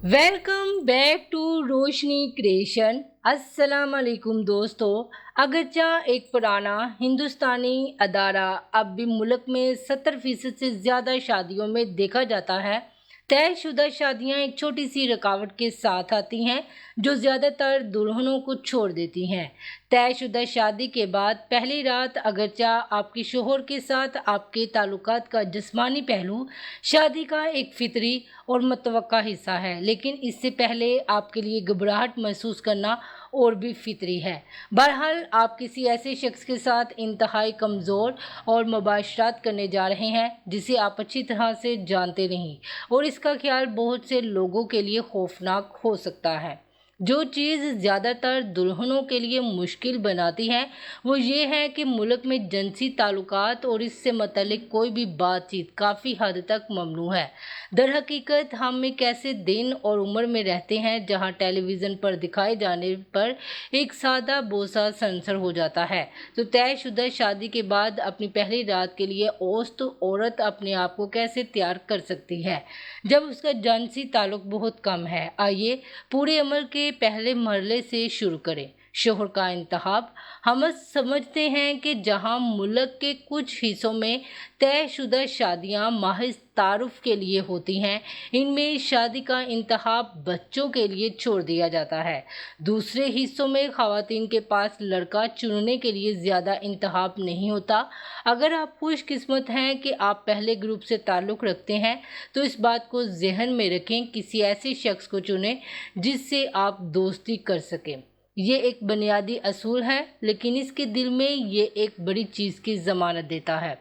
Welcome back to Roshni Creation. अस्सलाम वालेकुम दोस्तों। अगरचा एक पुराना हिंदुस्तानी अदारा अब भी मुल्क में 70% से ज़्यादा शादियों में देखा जाता है। तयशुदा शादियां एक छोटी सी रुकावट के साथ आती हैं जो ज़्यादातर दुल्हनों को छोड़ देती हैं। तयशुदा शादी के बाद पहली रात अगरचा आपके शोहर के साथ आपके ताल्लुकात का जिस्मानी पहलू शादी का एक फितरी और मुतवक्का हिस्सा है, लेकिन इससे पहले आपके लिए घबराहट महसूस करना और भी फितरी है। बहरहाल आप किसी ऐसे शख्स के साथ इंतहाई कमज़ोर और मुबाशरात करने जा रहे हैं जिसे आप अच्छी तरह से जानते नहीं, और इसका ख्याल बहुत से लोगों के लिए खौफनाक हो सकता है। जो चीज़ ज़्यादातर दुल्हनों के लिए मुश्किल बनाती है वो ये है कि मुल्क में जिनसी ताल्लुकात और इससे मुतल्लिक कोई भी बातचीत काफ़ी हद तक ममनू है। दरहकीकत हम एक ऐसे दिन और उम्र में रहते हैं जहां टेलीविज़न पर दिखाए जाने पर एक सादा बोसा सेंसर हो जाता है। तो तयशुदा शादी के बाद अपनी पहली रात के लिए औसत औरत अपने आप को कैसे तैयार कर सकती है जब उसका जिनसी ताल्लुक बहुत कम है। आइए पूरे अमल के पहले मरहले से शुरू करें, शोहर का इंतखाब। हम समझते हैं कि जहां मुल्क के कुछ हिस्सों में तयशुदा शादियां महज तारुफ के लिए होती हैं, इनमें शादी का इंतखाब बच्चों के लिए छोड़ दिया जाता है। दूसरे हिस्सों में ख़वातीन के पास लड़का चुनने के लिए ज़्यादा इंतखाब नहीं होता। अगर आप खुशकिस्मत हैं कि आप पहले ग्रुप से ताल्लुक़ रखते हैं तो इस बात को जहन में रखें, किसी ऐसे शख्स को चुनें जिससे आप दोस्ती कर सकें। ये एक बुनियादी असूल है, लेकिन इसके दिल में ये एक बड़ी चीज़ की ज़मानत देता है,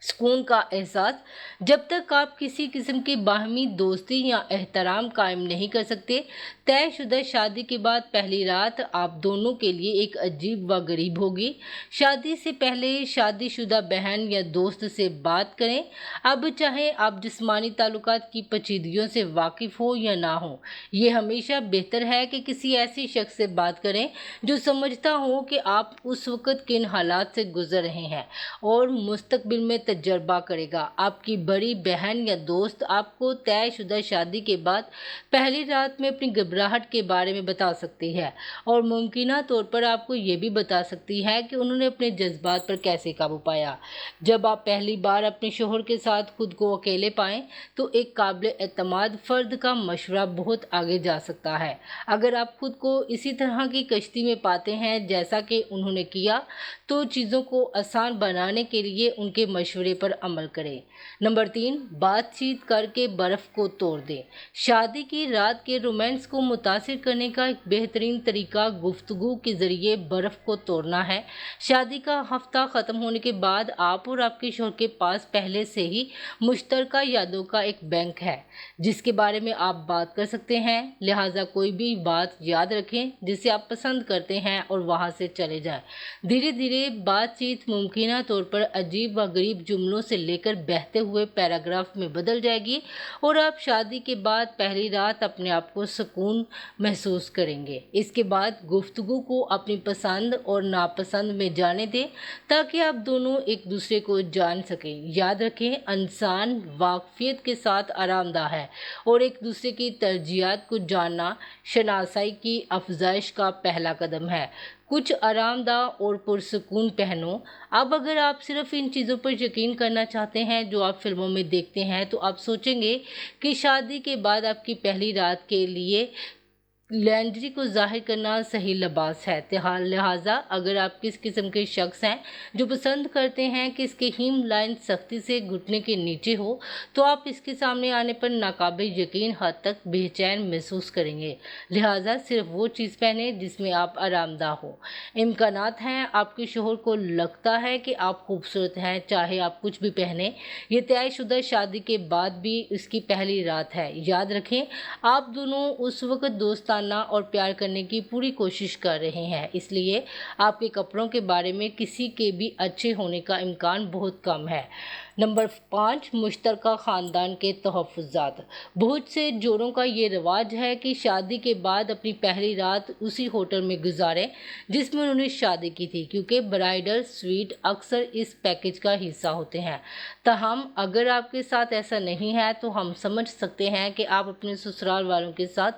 सुकून का एहसास। जब तक आप किसी किस्म की बाहमी दोस्ती या एहतराम कायम नहीं कर सकते, तयशुदा शादी के बाद पहली रात आप दोनों के लिए एक अजीब व गरीब होगी। शादी से पहले शादीशुदा बहन या दोस्त से बात करें, अब चाहे आप जिस्मानी ताल्लुकात की पेचीदगियों से वाकिफ़ हो या ना हो। ये हमेशा बेहतर है कि किसी ऐसे शख्स से बात करें जो समझता हो कि आप उस वक़्त किन हालात से गुज़र रहे हैं और मुस्तकबिल में तजर्बा करेगा। आपकी बड़ी बहन या दोस्त आपको तयशुदा शादी के बाद पहली रात में अपनी घबराहट के बारे में बता सकती है, और मुमकिना तौर पर आपको ये भी बता सकती है कि उन्होंने अपने जज्बात पर कैसे काबू पाया। जब आप पहली बार अपने शोहर के साथ खुद को अकेले पाएं तो एक काबिल एतमाद फ़र्द का मशवरा बहुत आगे जा सकता है। अगर आप खुद को इसी तरह की कश्ती में पाते हैं जैसा कि उन्होंने किया, तो चीज़ों को आसान बनाने के लिए उनके मशवरे पर अमल करें। नंबर 3, बातचीत करके बर्फ़ को तोड़ दें। शादी की रात के रोमांस को मुतासिर करने का एक बेहतरीन तरीका गुफ्तगू के ज़रिए बर्फ़ को तोड़ना है। शादी का हफ्ता ख़त्म होने के बाद आप और आपके शौहर के पास पहले से ही मुश्तरका यादों का एक बैंक है जिसके बारे में आप बात कर सकते हैं। लिहाजा कोई भी बात याद रखें जिसे आप पसंद करते हैं और वहाँ से चले जाएं। धीरे धीरे बातचीत मुमकिना तौर पर अजीब व गरीब जुमलों से लेकर बहते हुए पैराग्राफ में बदल जाएगी और आप शादी के बाद पहली रात अपने आप को सुकून महसूस करेंगे। इसके बाद गुफ्तगू को अपनी पसंद और नापसंद में जाने दें ताकि आप दोनों एक दूसरे को जान सकें। याद रखें, इंसान वाकफियत के साथ आरामदा है और एक दूसरे की तरजीहात को जानना शनासाई की अफजाइश का पहला कदम है। कुछ आरामदाह और पुरसुकून पहनो। अब अगर आप सिर्फ इन चीज़ों पर यकीन करना चाहते हैं जो आप फिल्मों में देखते हैं तो आप सोचेंगे कि शादी के बाद आपकी पहली रात के लिए लॉन्ड्री को ज़ाहिर करना सही लिबास है। लिहाजा अगर आप किस किस्म के शख्स हैं जो पसंद करते हैं कि इसके हीम लाइन सख्ती से घुटने के नीचे हो, तो आप इसके सामने आने पर नाकाबिल यकीन हद तक बेचैन महसूस करेंगे। लिहाजा सिर्फ वो चीज़ पहने जिसमें आप आरामदा हो। इम्कानात हैं आपके शोहर को लगता है कि आप खूबसूरत हैं, चाहे आप कुछ भी पहने। ये तयशुदा शादी के बाद भी इसकी पहली रात है। याद रखें, आप दोनों उस वक्त दोस्ताना और प्यार करने की पूरी कोशिश कर रहे हैं, इसलिए आपके कपड़ों के बारे में किसी के भी अच्छे होने का इम्कान बहुत कम है। नंबर 5, मुश्तरका ख़ानदान के तहफ़्फ़ुज़ात। बहुत से जोड़ों का ये रिवाज है कि शादी के बाद अपनी पहली रात उसी होटल में गुजारें जिसमें उन्होंने शादी की थी, क्योंकि ब्राइडल स्वीट अक्सर इस पैकेज का हिस्सा होते हैं। ताहम अगर आपके साथ ऐसा नहीं है तो हम समझ सकते हैं कि आप अपने ससुराल वालों के साथ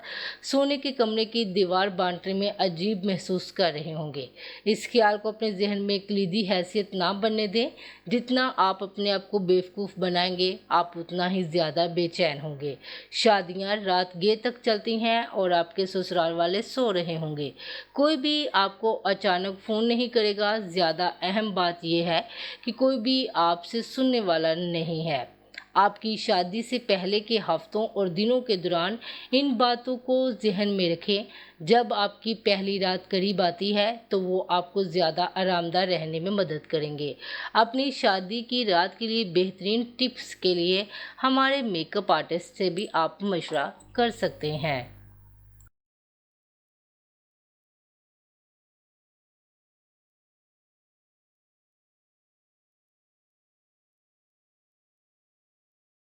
सोने के कमरे की दीवार बांटने में अजीब महसूस कर रहे होंगे। इस ख्याल को अपने जहन में कलीदी हैसियत ना बनने दें। जितना आप अपने आप को बेवकूफ़ बनाएंगे, आप उतना ही ज़्यादा बेचैन होंगे। शादियां रात गए तक चलती हैं और आपके ससुराल वाले सो रहे होंगे। कोई भी आपको अचानक फ़ोन नहीं करेगा। ज़्यादा अहम बात यह है कि कोई भी आपसे सुनने वाला नहीं है। आपकी शादी से पहले के हफ्तों और दिनों के दौरान इन बातों को जहन में रखें। जब आपकी पहली रात करीब आती है तो वो आपको ज़्यादा आरामदाह रहने में मदद करेंगे। अपनी शादी की रात के लिए बेहतरीन टिप्स के लिए हमारे मेकअप आर्टिस्ट से भी आप मशवरा कर सकते हैं।